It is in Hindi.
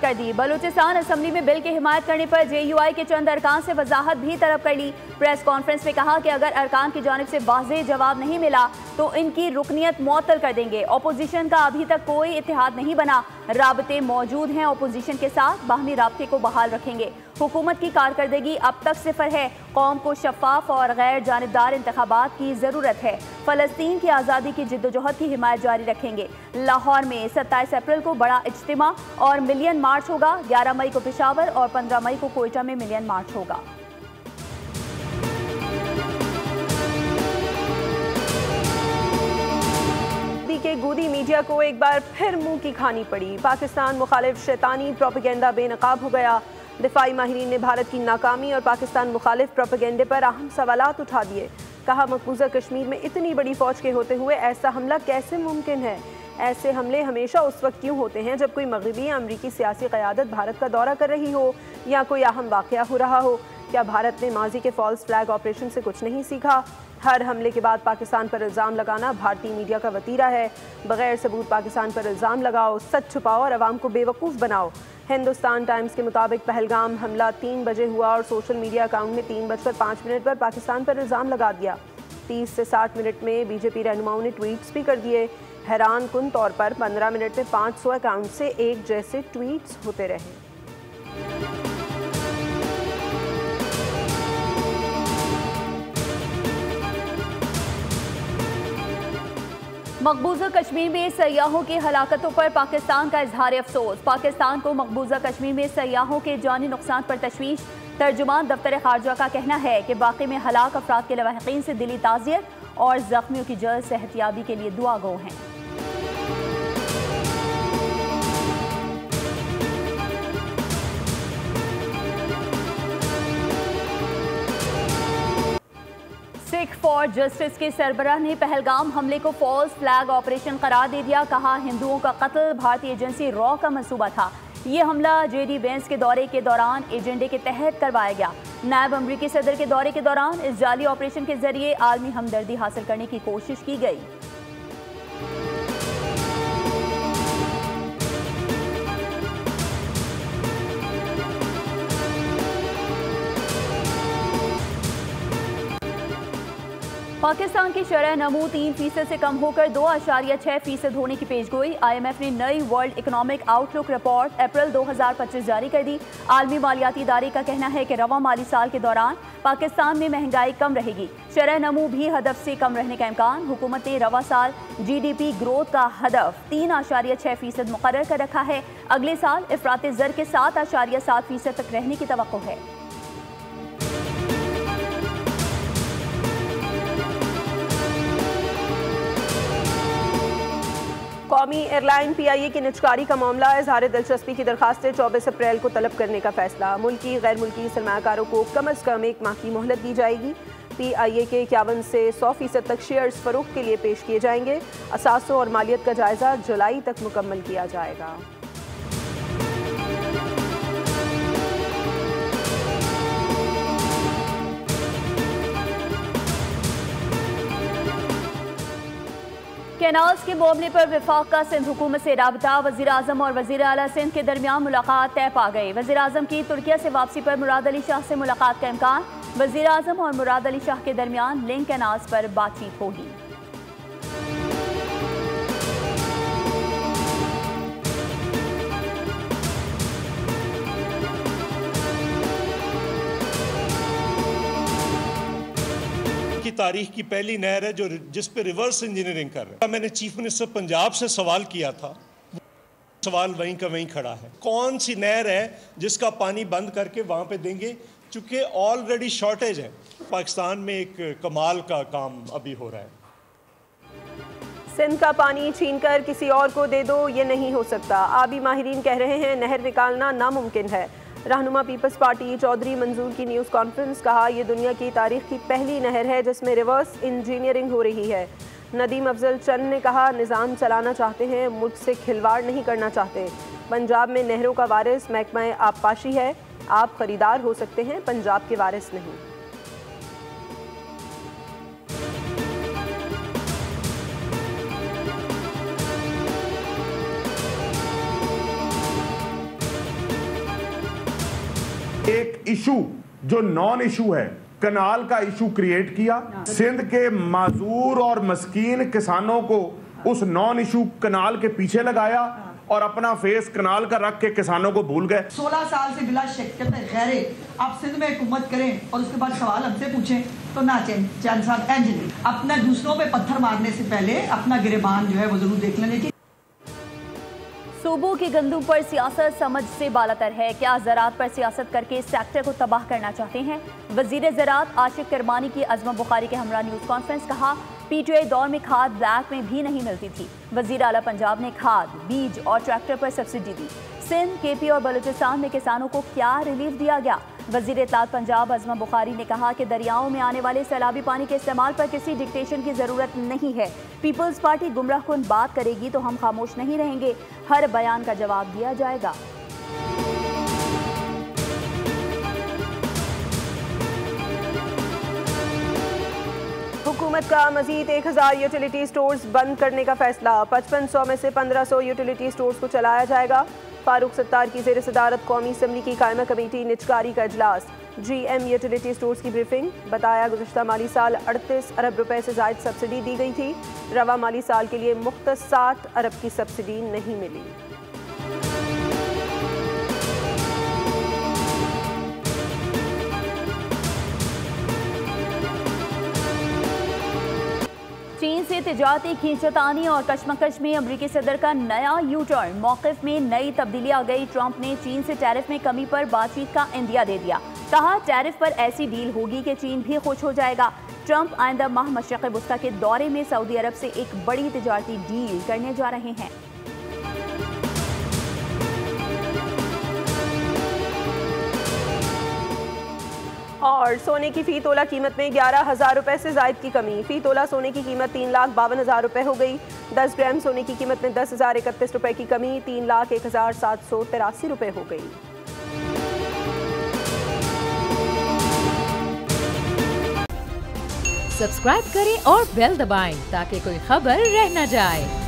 कर दी। बलूचिस्तान असम्बली में बिल की हिमायत करने पर JUI के चंद अरकान से वजाहत भी तलब कर ली। प्रेस कॉन्फ्रेंस में कहा कि अगर अरकान की जानिब से वाज़ेह जवाब नहीं मिला तो इनकी रुकनियत मुअत्तल कर देंगे। अपोजिशन का अभी तक कोई इत्तेहाद नहीं बना, राबते मौजूद हैं, अपोजिशन के साथ बाहमी राबते को बहाल रखेंगे। हुकूमत की कारकर्दगी अब तक सिफर है। कौम को शफाफ और गैर जानिबदार इंतखाबात की ज़रूरत है। फ़लस्तीन की आज़ादी की जिद्दोजहद की हिमायत जारी रखेंगे। लाहौर में 27 अप्रैल को बड़ा इज्तिमा और मिलियन मार्च होगा। 11 मई को पेशावर और 15 मई को कोयटा में मिलियन मार्च होगा। के गूदी मीडिया को एक बार फिर मुंह की खानी पड़ी। पाकिस्तान मुखालिफ शैतानी प्रोपेगेंडा बेनकाब हो गया। दिफाई माहिरीन ने भारत की नाकामी और पाकिस्तान मुखालिफ प्रोपेगेंडे पर अहम सवालात उठा दिए। कहा, मकबूजा कश्मीर में इतनी बड़ी फौज के होते हुए ऐसा हमला कैसे मुमकिन है? ऐसे हमले हमेशा उस वक्त क्यों होते हैं जब कोई मगरबी या अमरीकी सियासी क़यादत भारत का दौरा कर रही हो या कोई अहम वाक़या हो रहा हो? क्या भारत ने माजी के फॉल्स फ्लैग ऑपरेशन से कुछ नहीं सीखा? हर हमले के बाद पाकिस्तान पर इल्ज़ाम लगाना भारतीय मीडिया का वतीरा है। बगैर सबूत पाकिस्तान पर इल्ज़ाम लगाओ, सच छुपाओ और अवाम को बेवकूफ़ बनाओ। हिंदुस्तान टाइम्स के मुताबिक पहलगाम हमला 3 बजे हुआ और सोशल मीडिया अकाउंट में 3:05 पर पाकिस्तान पर इल्ज़ाम लगा दिया। 30 से 60 मिनट में बीजेपी रहनुमाओं ने ट्वीट्स भी कर दिए। हैरान कुन तौर पर 15 मिनट में 500 अकाउंट से एक जैसे ट्वीट्स होते रहे। मकबूजा कश्मीर में सयाहों की हलाकतों पर पाकिस्तान का इजहार अफसोस। पाकिस्तान को मकबूजा कश्मीर में सयाहों के जानी नुकसान पर तशवीश। तर्जुमान दफ्तर खारजा का कहना है कि वाक़े में हलाक अफराद के लवाहिकीन से दिली ताज़ियत और जख्मियों की जल्द सेहतियाबी के लिए दुआ गो हैं। सिख फॉर जस्टिस के सरबराह ने पहलगाम हमले को फॉल्स फ्लैग ऑपरेशन करार दे दिया। कहा, हिंदुओं का कत्ल भारतीय एजेंसी रॉ का मंसूबा था। ये हमला JD वेंस के दौरे के दौरान एजेंडे के तहत करवाया गया। नायब अमरीकी सदर के दौरे के दौरान इस जाली ऑपरेशन के जरिए आलमी हमदर्दी हासिल करने की कोशिश की गई। पाकिस्तान की शरह नमू 3% से कम होकर 2.6% होने की पेशगोई। IMF ने नई वर्ल्ड इकोनॉमिक आउटलुक रिपोर्ट अप्रैल 2025 जारी कर दी। आलमी मालियाती इदारे का कहना है कि रवा माली साल के दौरान पाकिस्तान में महंगाई कम रहेगी। शरह नमू भी हदफ से कम रहने का इम्कान। हुकूमत ने रवा साल GDP ग्रोथ का हदफ 3.6% मुकर्रर कर रखा है। अगले साल इफरात ज़र के 7.7% तक रहने की तवक्को है। कौमी एयरलाइन PIA की निजकारी का मामला, इजहार दिलचस्पी की दरखास्तें 24 अप्रैल को तलब करने का फैसला। मुल्की गैर मुल्की सरमायाकारों को कम अज़ कम 1 माह की मोहलत दी जाएगी। PIA के 51 से 100% तक शेयर्स फरोख्त के लिए पेश किए जाएंगे। असासों और मालियत का जायजा जुलाई तक मुकम्मल किया जाएगा। कैनाल्स के मामले पर वफाक का सिंध हुकूमत से राबता। वज़ीर आज़म और वज़ीर आला सिंध के दरमियान मुलाकात तय पा गई। वज़ीर आज़म की तुर्किया से वापसी पर मुराद अली शाह से मुलाकात का इम्कान। वज़ीर आज़म और मुराद अली शाह के दरमियान लिंक कैनाल्स पर बातचीत होगी। की तारीख की पहली नहर है जो जिस पे रिवर्स इंजीनियरिंग कर रहे हैं। मैंने चीफ मिनिस्टर पंजाब से सवाल किया था, सवाल वहीं का वहीं खड़ा है। कौन सी नहर है जिसका पानी बंद करके वहां पे देंगे, चूंकि ऑलरेडी शॉर्टेज है। पाकिस्तान में एक कमाल का काम अभी हो रहा है। सिंध का पानी छीनकर किसी और को दे दो, ये नहीं हो सकता। आबी माहिरीन कह रहे हैं नहर निकालना नामुमकिन है। रहनुमा पीपल्स पार्टी चौधरी मंजूर की न्यूज़ कॉन्फ्रेंस। कहा, यह दुनिया की तारीख की पहली नहर है जिसमें रिवर्स इंजीनियरिंग हो रही है। नदीम अफजल चंद ने कहा, निज़ाम चलाना चाहते हैं, मुझसे खिलवाड़ नहीं करना चाहते। पंजाब में नहरों का वारिस महकमा आबपाशी है। आप खरीदार हो सकते हैं, पंजाब के वारिस नहीं। एक इशू जो नॉन इशू है, कनाल का इशू क्रिएट किया। सिंध के माजूर और मस्कीन किसानों को उस नॉन इशू कनाल के पीछे लगाया और अपना फेस कनाल का रख के किसानों को भूल गए। 16 साल से बिला शक गैरे आप सिंध में हुकूमत करें और उसके बाद सवाल हमसे पूछें तो ना चैन साहब एंजली अपना दूसरों पे पत्थर मारने से पहले अपना गिरेबान जो है वो जरूर देख लेने की। सूबों की गंदम पर सियासत समझ से बालातर है। क्या ज़राअत पर सियासत करके इस सेक्टर को तबाह करना चाहते हैं? वज़ीर ज़राअत आशिक करमानी की अज़मा बुखारी के हमरा न्यूज़ कॉन्फ्रेंस। कहा PTI दौर में खाद ब्लैक में भी नहीं मिलती थी। वज़ीर आला पंजाब ने खाद, बीज और ट्रैक्टर पर सब्सिडी दी। सिंध, KP और बलूचिस्तान में किसानों को क्या रिलीफ दिया गया? वज़ीर इत्तलात पंजाब अज़मा बुखारी ने कहा कि दरियाओं में आने वाले सैलाबी पानी के इस्तेमाल पर किसी डिक्टेशन की ज़रूरत नहीं है। पीपल्स पार्टी गुमराहकुन बात करेगी तो हम खामोश नहीं रहेंगे, हर बयान का जवाब दिया जाएगा। हुकूमत का मजीद 1000 यूटिलिटी स्टोर्स बंद करने का फैसला। 5500 में से 1500 यूटिलिटी स्टोर्स को चलाया जाएगा। फारूक सत्तार की ज़ेर सदारत कौमी असम्बली की कायमा कमेटी निजकारी का इजलास। GM यूटिलिटी स्टोर्स की ब्रीफिंग। बताया गुज़श्ता माली साल 38 अरब रुपए से ज़ायद सब्सिडी दी गई थी। रवा माली साल के लिए मुख्तस 7 अरब की सब्सिडी नहीं मिली। चीन से तिजारती खींचतानी और कशमकश में अमरीकी सदर का नया यू टर्न। मौक़िफ़ में नई तब्दीली आ गई। ट्रंप ने चीन से टैरिफ में कमी पर बातचीत का इंदिया दे दिया। कहा टैरिफ पर ऐसी डील होगी कि चीन भी खुश हो जाएगा। ट्रंप आइंदा माह मशरिक़ वुस्ता के दौरे में सऊदी अरब से एक बड़ी तिजारती डील करने जा रहे हैं। और सोने की फ़ी तोला कीमत में 11,000 रुपये से ज़ायद की कमी। फ़ी तोला सोने की कीमत 3,52,000 रुपये हो गई। 10 ग्राम सोने की कीमत में 10,031 रुपये की कमी 3,01,783 रुपये हो गई। सब्सक्राइब करें और बेल दबाएं ताकि कोई खबर रह न जाए।